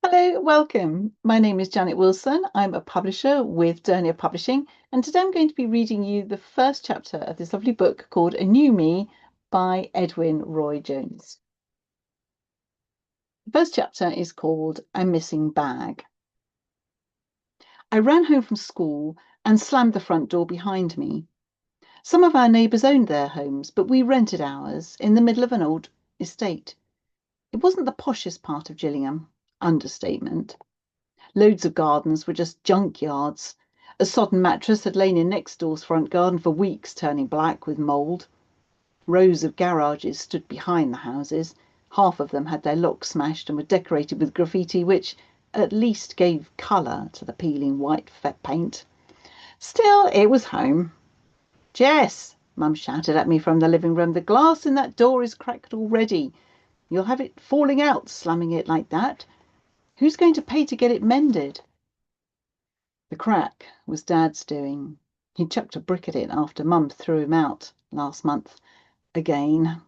Hello, welcome. My name is Janet Wilson. I'm a publisher with Dernier Publishing, and today I'm going to be reading you the first chapter of this lovely book called A New Me by Edwin Roy Jones. The first chapter is called A Missing Bag. I ran home from school and slammed the front door behind me. Some of our neighbours owned their homes, but we rented ours in the middle of an old estate. It wasn't the poshest part of Gillingham, understatement. Loads of gardens were just junkyards. A sodden mattress had lain in next door's front garden for weeks, turning black with mould. Rows of garages stood behind the houses. Half of them had their locks smashed and were decorated with graffiti, which at least gave colour to the peeling white paint. Still, it was home. Jess, Mum shouted at me from the living room, the glass in that door is cracked already. You'll have it falling out, slamming it like that. Who's going to pay to get it mended? The crack was Dad's doing. He chucked a brick at it after Mum threw him out last month. Again.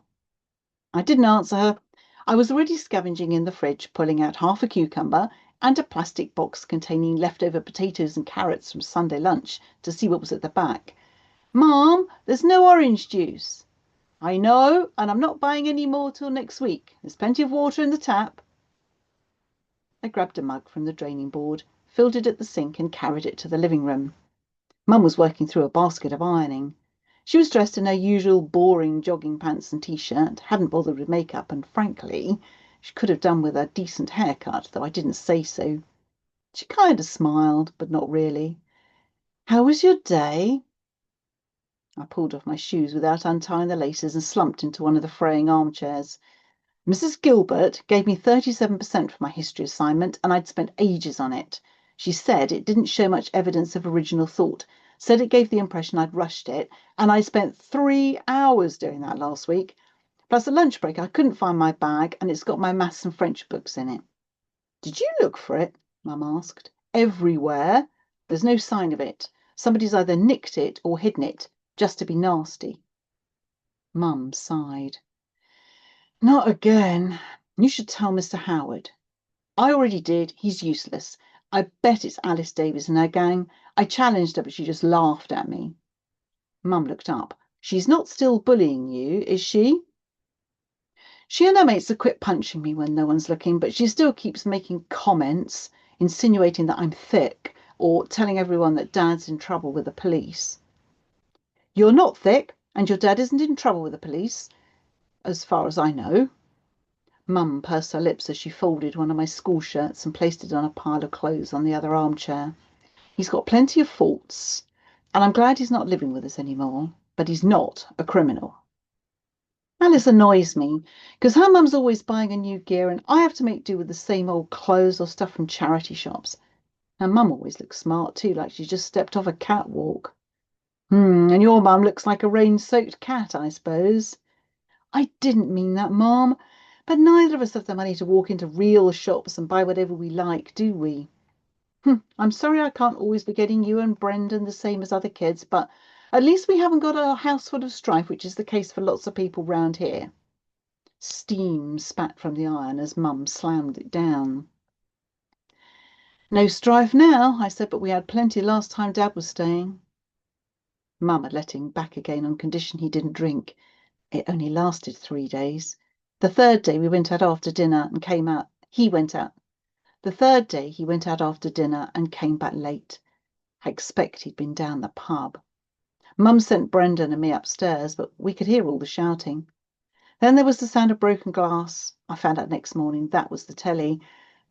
I didn't answer her. I was already scavenging in the fridge, pulling out half a cucumber and a plastic box containing leftover potatoes and carrots from Sunday lunch to see what was at the back. Mom, there's no orange juice. I know, and I'm not buying any more till next week. There's plenty of water in the tap. I grabbed a mug from the draining board, filled it at the sink and carried it to the living room. Mum was working through a basket of ironing. She was dressed in her usual boring jogging pants and t-shirt, hadn't bothered with makeup, and frankly, she could have done with a decent haircut, though I didn't say so. She kind of smiled, but not really. How was your day? I pulled off my shoes without untying the laces and slumped into one of the fraying armchairs. Mrs. Gilbert gave me 37% for my history assignment, and I'd spent ages on it. She said it didn't show much evidence of original thought, said it gave the impression I'd rushed it, and I spent 3 hours doing that last week. Plus, at lunch break, I couldn't find my bag, and it's got my maths and French books in it. Did you look for it? Mum asked. Everywhere. There's no sign of it. Somebody's either nicked it or hidden it, just to be nasty. Mum sighed. Not again. You should tell Mr. Howard. I already did. He's useless. I bet it's Alice Davis and her gang. I challenged her, but she just laughed at me. Mum looked up. She's not still bullying you, is she? She and her mates have quit punching me when no one's looking, but she still keeps making comments, insinuating that I'm thick, or telling everyone that Dad's in trouble with the police. You're not thick, and your dad isn't in trouble with the police, as far as I know. Mum pursed her lips as she folded one of my school shirts and placed it on a pile of clothes on the other armchair. He's got plenty of faults, and I'm glad he's not living with us anymore, but he's not a criminal. Alice annoys me because her mum's always buying a new gear and I have to make do with the same old clothes or stuff from charity shops. Her mum always looks smart too, like she just stepped off a catwalk. And your mum looks like a rain-soaked cat, I suppose. I didn't mean that, Mom. But neither of us have the money to walk into real shops and buy whatever we like, do we? I'm sorry I can't always be getting you and Brendan the same as other kids, but at least we haven't got a house full of strife, which is the case for lots of people round here. Steam spat from the iron as Mum slammed it down. No strife now, I said, but we had plenty last time Dad was staying. Mum had let him back again on condition he didn't drink. It only lasted 3 days. The third day we went out after dinner and came out. He went out. The third day he went out after dinner and came back late. I expect he'd been down the pub. Mum sent Brendan and me upstairs, but we could hear all the shouting. Then there was the sound of broken glass. I found out next morning that was the telly.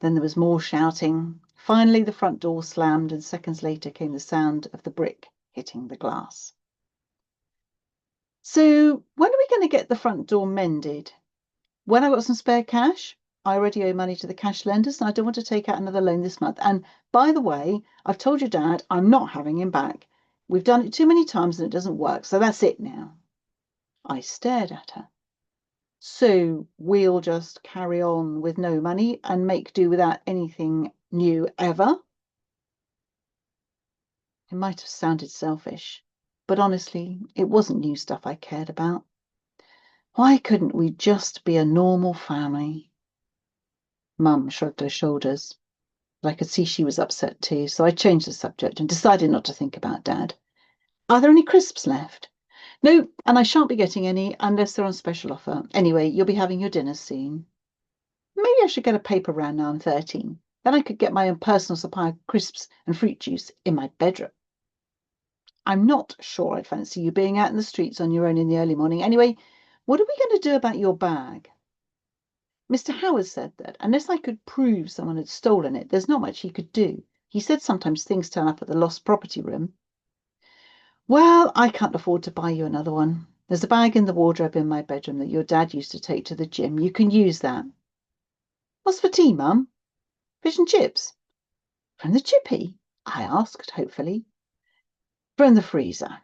Then there was more shouting. Finally, the front door slammed, and seconds later came the sound of the brick hitting the glass. So, when are we going to get the front door mended? When I got some spare cash? I already owe money to the cash lenders and I don't want to take out another loan this month. And by the way, I've told your dad I'm not having him back. We've done it too many times and it doesn't work, so that's it now. I stared at her. So we'll just carry on with no money and make do without anything new ever? It might have sounded selfish, but honestly, it wasn't new stuff I cared about. Why couldn't we just be a normal family? Mum shrugged her shoulders, but I could see she was upset too, so I changed the subject and decided not to think about Dad. Are there any crisps left? No, and I shan't be getting any unless they're on special offer. Anyway, you'll be having your dinner soon. Maybe I should get a paper round now I'm 13. Then I could get my own personal supply of crisps and fruit juice in my bedroom. I'm not sure I'd fancy you being out in the streets on your own in the early morning. Anyway, what are we going to do about your bag? Mr. Howard said that unless I could prove someone had stolen it, there's not much he could do. He said sometimes things turn up at the lost property room. Well, I can't afford to buy you another one. There's a bag in the wardrobe in my bedroom that your dad used to take to the gym. You can use that. What's for tea, Mum? Fish and chips? From the chippy? I asked, hopefully. From the freezer,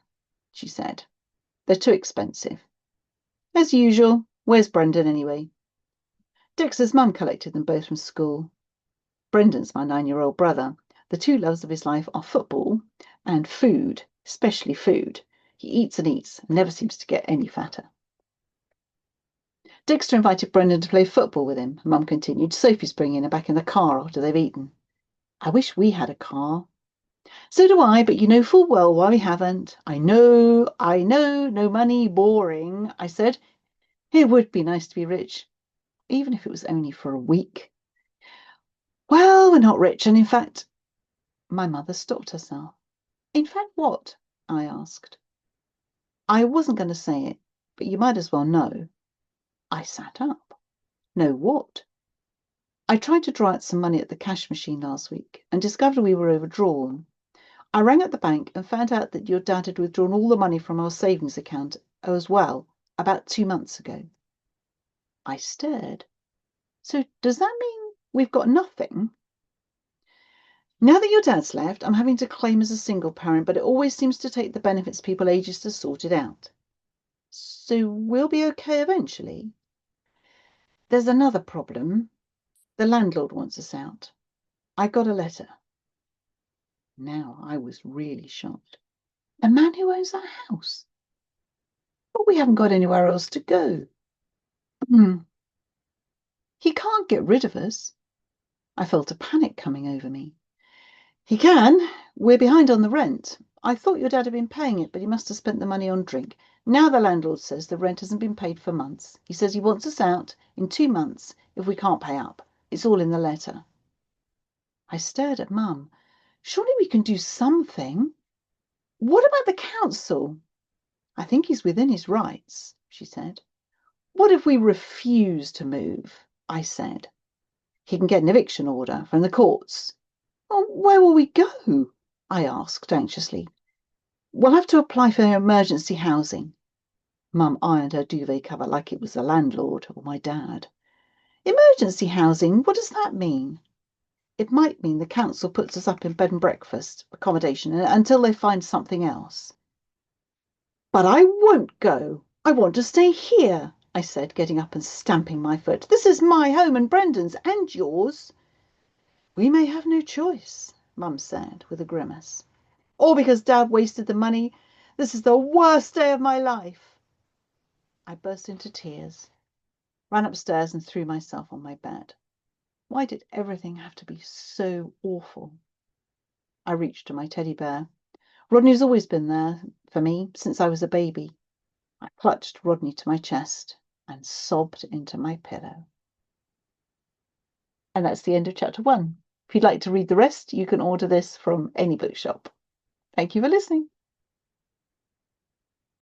she said. They're too expensive. As usual. Where's Brendan anyway? Dexter's mum collected them both from school. Brendan's my 9-year-old brother. The two loves of his life are football and food, especially food. He eats and eats and never seems to get any fatter. Dexter invited Brendan to play football with him, Mum continued. Sophie's bringing her back in the car after they've eaten. I wish we had a car. So do I, but you know full well why we haven't. I know, no money, boring, I said. It would be nice to be rich, even if it was only for a week. Well, we're not rich, and in fact, my mother stopped herself. In fact, what? I asked. I wasn't going to say it, but you might as well know. I sat up. Know what? I tried to draw out some money at the cash machine last week and discovered we were overdrawn. I rang at the bank and found out that your dad had withdrawn all the money from our savings account as well about 2 months ago. I stared. So does that mean we've got nothing? Now that your dad's left, I'm having to claim as a single parent, but it always seems to take the benefits people ages to sort it out. So we'll be okay eventually. There's another problem. The landlord wants us out. I got a letter. Now I was really shocked. A man who owns that house. But we haven't got anywhere else to go. He can't get rid of us. I felt a panic coming over me. He can. We're behind on the rent. I thought your dad had been paying it, but he must have spent the money on drink. Now the landlord says the rent hasn't been paid for months. He says he wants us out in 2 months if we can't pay up. It's all in the letter. I stared at Mum. Surely we can do something. What about the council? I think he's within his rights, she said. What if we refuse to move? I said. He can get an eviction order from the courts. Well, where will we go? I asked anxiously. We'll have to apply for emergency housing. Mum ironed her duvet cover like it was the landlord or my dad. Emergency housing? What does that mean? It might mean the council puts us up in bed and breakfast accommodation until they find something else. But I won't go. I want to stay here, I said, getting up and stamping my foot. This is my home and Brendan's and yours. We may have no choice, Mum said with a grimace. All because Dad wasted the money. This is the worst day of my life. I burst into tears, ran upstairs and threw myself on my bed. Why did everything have to be so awful? I reached to my teddy bear. Rodney's always been there for me since I was a baby. I clutched Rodney to my chest and sobbed into my pillow. And that's the end of chapter 1. If you'd like to read the rest, you can order this from any bookshop. Thank you for listening.